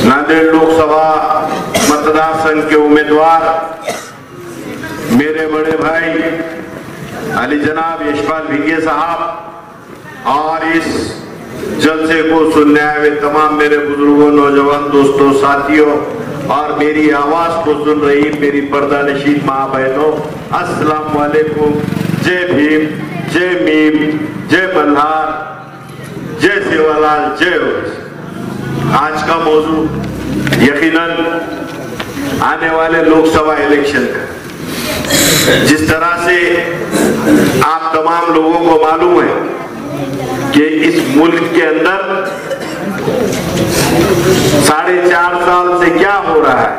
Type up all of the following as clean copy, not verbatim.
नांदेड़ लोकसभा मतदार संघ के उम्मीदवार मेरे बड़े भाई अली जनाब यशपाल भिंगे साहब और इस जलसे को सुनने आए हुए तमाम मेरे बुजुर्गों, नौजवान दोस्तों, साथियों और मेरी आवाज को सुन रही मेरी पर्दा नशीद माँ बहनों, अस्सलाम वालेकुम। जय भीम, जय मीम, जय मल्हार, जय सेवालाल, जय हो। आज का मौजू यकीनन आने वाले लोकसभा इलेक्शन का। जिस तरह से आप तमाम लोगों को मालूम है कि इस मुल्क के अंदर 4.5 साल से क्या हो रहा है,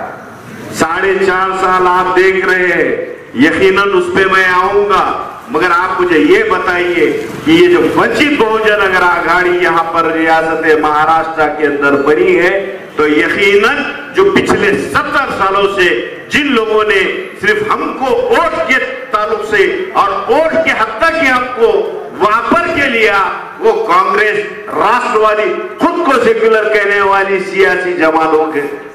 4.5 साल आप देख रहे हैं। यकीनन उस पे मैं आऊंगा, मगर आप मुझे ये बताइए कि ये जो वंचित बहुजन अगर आघाड़ी यहाँ पर रियासत महाराष्ट्र के अंदर बनी है, तो यकीनन जो पिछले 70 सालों से जिन लोगों ने सिर्फ हमको वोट के ताल्लुक से और वोट के हद तक ही हमको वापर के लिया, वो कांग्रेस, राष्ट्रवादी, खुद को सेक्युलर कहने वाली सियासी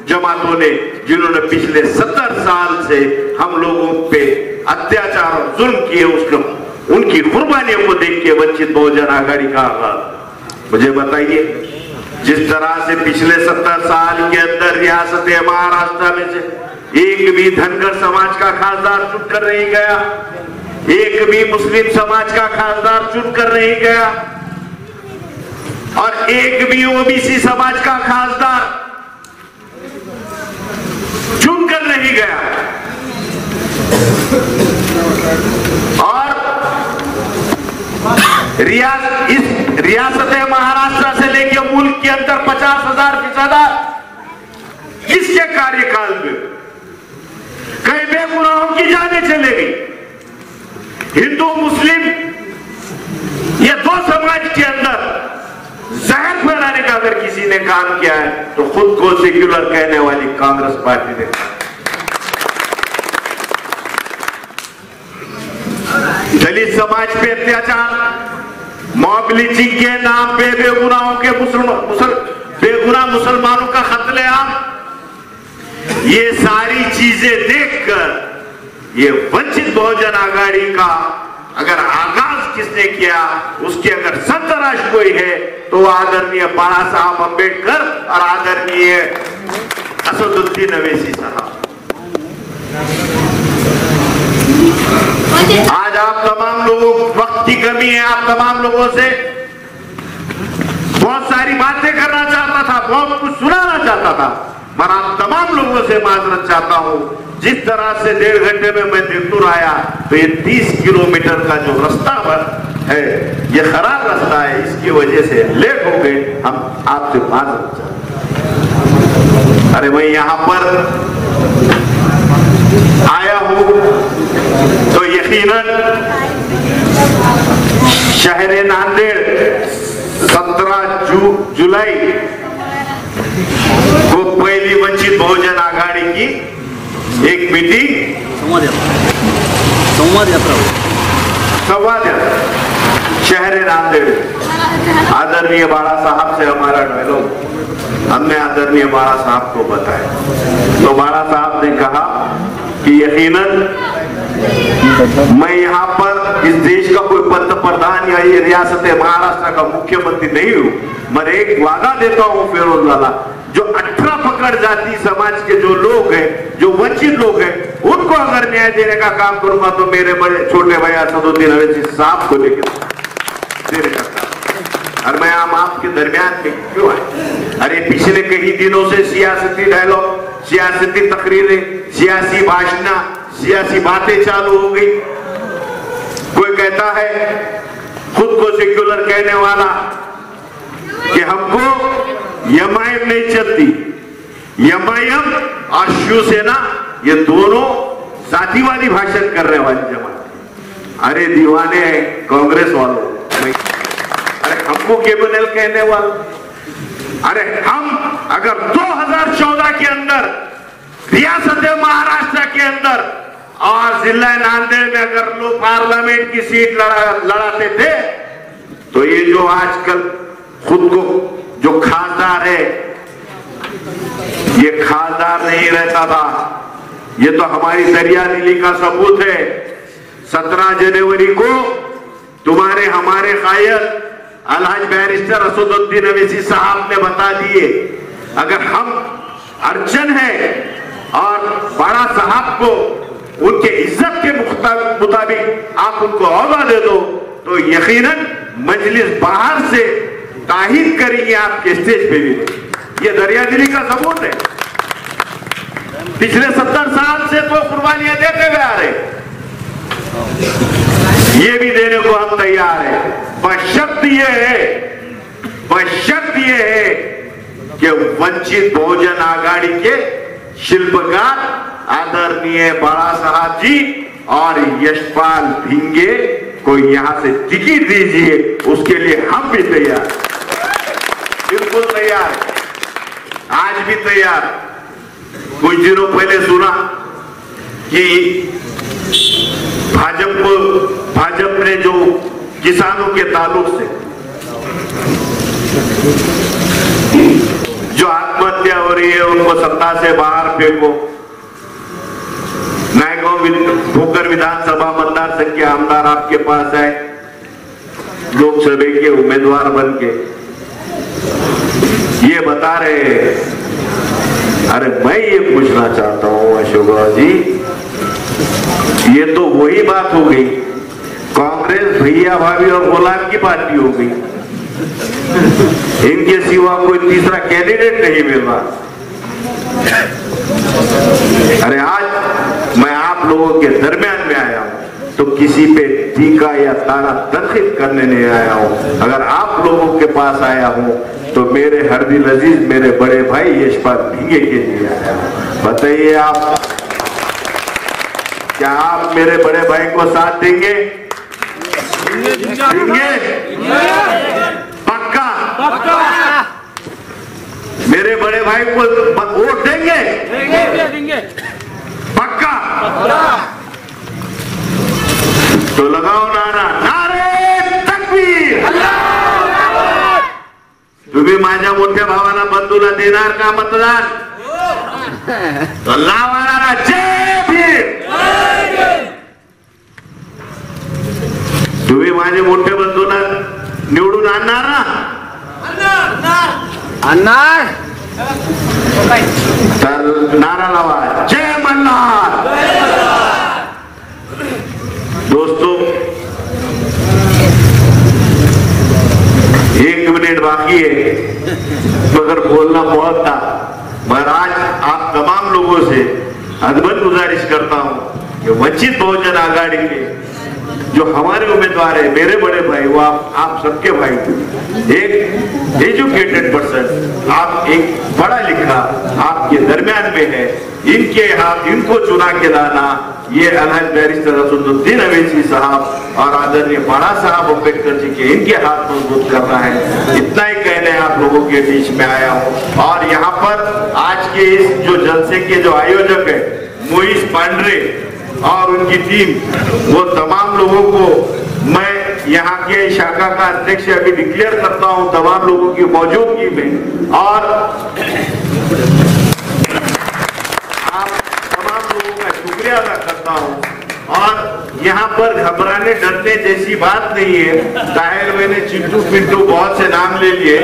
जमातों ने जिन्होंने पिछले 70 साल से हम लोगों पे अत्याचार और जुल्म किए, उसको उनकी कुर्बानियों को देख के वंचित बहुजन आघाड़ी का आगाज। मुझे बताइए, जिस तरह से पिछले 70 साल के अंदर रियासत महाराष्ट्र में से एक भी धनगर समाज का खासदार चुनकर नहीं गया, एक भी मुस्लिम समाज का खासदार चुनकर नहीं गया और एक भी ओबीसी समाज का खासदार चुनकर नहीं गया। और इस रियासत महाराष्ट्र से लेकर मुल्क के अंदर 50,000 फिसादार किसके कार्यकाल में कई बेगुनाहों की जाने चले गई। हिंदू मुस्लिम ये दो समाज के अंदर जहर फैलाने का अगर किसी ने काम किया है तो खुद को सेक्युलर कहने वाली कांग्रेस पार्टी ने। दलित समाज पे अत्याचार, मॉब लिंचिंग के नाम पे बेगुनाहों के बेगुनाह मुसलमानों का कत्लेआम, ये सारी चीजें देखकर ये वंचित बहुजन आघाड़ी का अगर आगाज किसने किया, उसके अगर सरतराश कोई है तो आदरणीय बाला साहब अम्बेडकर और आदरणीय असदुद्दीन अवैसी साहब। आज आप तमाम लोगों, वक्त की कमी है, आप तमाम लोगों से बहुत सारी बातें करना चाहता था, बहुत कुछ सुनाना चाहता था, पर आप तमाम लोगों से माजरत चाहता हूं। जिस तरह से 1.5 घंटे में मैं दिलतुर आया, तो ये 30 किलोमीटर का जो रास्ता है ये खराब रास्ता है, इसकी वजह से लेट हो गए। हम आपसे माजरत चाहते। अरे मैं यहां पर आया हूं तो यकीनन शहर नांदेड़ 17 जुलाई को पहली वंचित बहुजन आघाड़ी की एक मीटिंग, संवाद यात्रा शहर नांदेड़, आदरणीय बाला साहब से हमारा डायलॉग हमने आदरणीय बाला साहब को बताया। तो बाला साहब ने कहा कि यकीनन मैं यहाँ पर इस देश का कोई पंत प्रधान या ये रियासत महाराष्ट्र का मुख्यमंत्री नहीं हूँ, मैं एक वादा देता हूँ फिरोज लाला, जो 18 पकड़ जाति समाज के जो लोग हैं, जो वंचित लोग हैं, उनको अगर न्याय देने का काम करूंगा तो मेरे बड़े छोटे भाई असदुद्दीन अवैसी साहब को लेकर देने का काम। और मैं आम आपके दरमियान में क्यों आए? अरे पिछले कई दिनों से सियासती डायलॉग, सियासती तकरीरें, सियासी भाषण, सियासी बातें चालू हो गई। कोई कहता है खुद को सेक्युलर कहने वाला कि हमको एमआईएम नहीं चलती, एमआईएम और शिवसेना ये दोनों जातिवादी भाषण करने वाली जमात। अरे दीवाने हैं कांग्रेस वालों, अरे हमको केबल कहने वाला। अरे हम अगर 2014 के अंदर रियासत महाराष्ट्र के अंदर और जिला नांदेड़ में अगर लोग पार्लियामेंट की सीट लड़ाते थे, तो ये जो आजकल खुद को जो खासदार है ये खासदार नहीं रहता था। ये तो हमारी दरिया दिली का सबूत है। 17 जनवरी को तुम्हारे हमारे कायल अलहाज बैरिस्टर असदुद्दीन अवैसी साहब ने बता दिए, अगर हम अर्चन है और बड़ा साहब को उनके इज्जत के मुताबिक आप उनको औहदा दे दो तो यकीनन मजलिस बाहर से ताहीद करेंगे आपके स्टेज पे भी। ये दरिया दिली का सबूत है। पिछले 70 साल से तो कुर्बानियां देते हुए आ रहे, ये भी देने को हम तैयार है। बशर्त ये है कि वंचित बहुजन आघाड़ी के शिल्पकार आदरणीय बाला साहब जी और यशपाल भिंगे को यहां से टिकट दीजिए, उसके लिए हम भी तैयार, बिल्कुल तैयार, आज भी तैयार। कुछ दिनों पहले सुना कि भाजपा ने जो किसानों के ताल्लुक से जो आत्महत्या हो रही है उनको सत्ता से बाहर फेंको। नायगांव भोकर विधानसभा मतदार संघ के आमदार आपके पास आए लोकसभा के उम्मीदवार बन के, ये बता रहे हैं। अरे मैं ये पूछना चाहता हूं अशोक जी, ये तो वही बात हो गई, कांग्रेस भैया भाभी और गुलाम की पार्टी हो गई। इनके सिवा कोई तीसरा कैंडिडेट नहीं मिल रहा। अरे आज मैं आप लोगों के दरमियान में आया हूं तो किसी पे टीका या ताना तनकीद करने नहीं आया हूं। अगर आप लोगों के पास आया हूं तो मेरे हरदिल अजीज मेरे बड़े भाई यशपाल भिंगे के लिए आया हूं। बताइए आप, क्या आप मेरे बड़े भाई को साथ देंगे? पक्का? मेरे बड़े भाई को वोट देंगे? पक्का? तो लगाओ नारा, नारे तकबीर। तुम्ही माझ्या मोठ्या भावाला बंधूला देणार का मतदान? तो लावा जय भीम। तुम्ही माझे मोठे बंधूला निवडून आणणार ना? आणणार तर नारा लावा, जय मल्हार। दोस्तों 1 मिनट बाकी है, मगर बोलना बहुत था। मैं आज आप तमाम लोगों से अदबन गुजारिश करता हूं कि वंचित बहुजन आघाड़ी के जो हमारे उम्मीदवार है, मेरे बड़े भाई, वो आप सबके भाई, एक एजुकेटेड पर्सन, आप एक पढ़ा लिखा आपके दरमियान में है, इनको चुना के लाना, ये अलहाज बैरिस्टर असदुद्दीन अवैसी साहब और आदरणीय बाला साहब अम्बेडकर जी के इनके हाथ मजबूत करना है। इतना ही कहने आप लोगों के बीच में आया हूँ। और यहाँ पर आज के इस जो जलसे के जो आयोजक है मोइस पांड्रे और उनकी टीम, वो तमाम लोगों को मैं यहाँ के शाखा का अध्यक्ष अभी डिक्लेयर करता हूँ तमाम लोगों की मौजूदगी में, और आप तमाम लोगों का शुक्रिया अदा करता हूँ। और यहाँ पर घबराने डरने जैसी बात नहीं है। ताहिर मैंने चिंटू पिंटू बहुत से नाम ले लिए,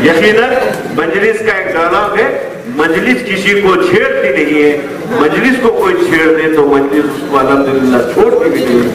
यकीनन मजलिस का एक डायलॉग है, मजलिस किसी को छेड़ती नहीं है, मजलिस को कोई छेड़ दे तो मजलिस उसको अल्हम्दुलिल्लाह छोड़ती भी नहीं।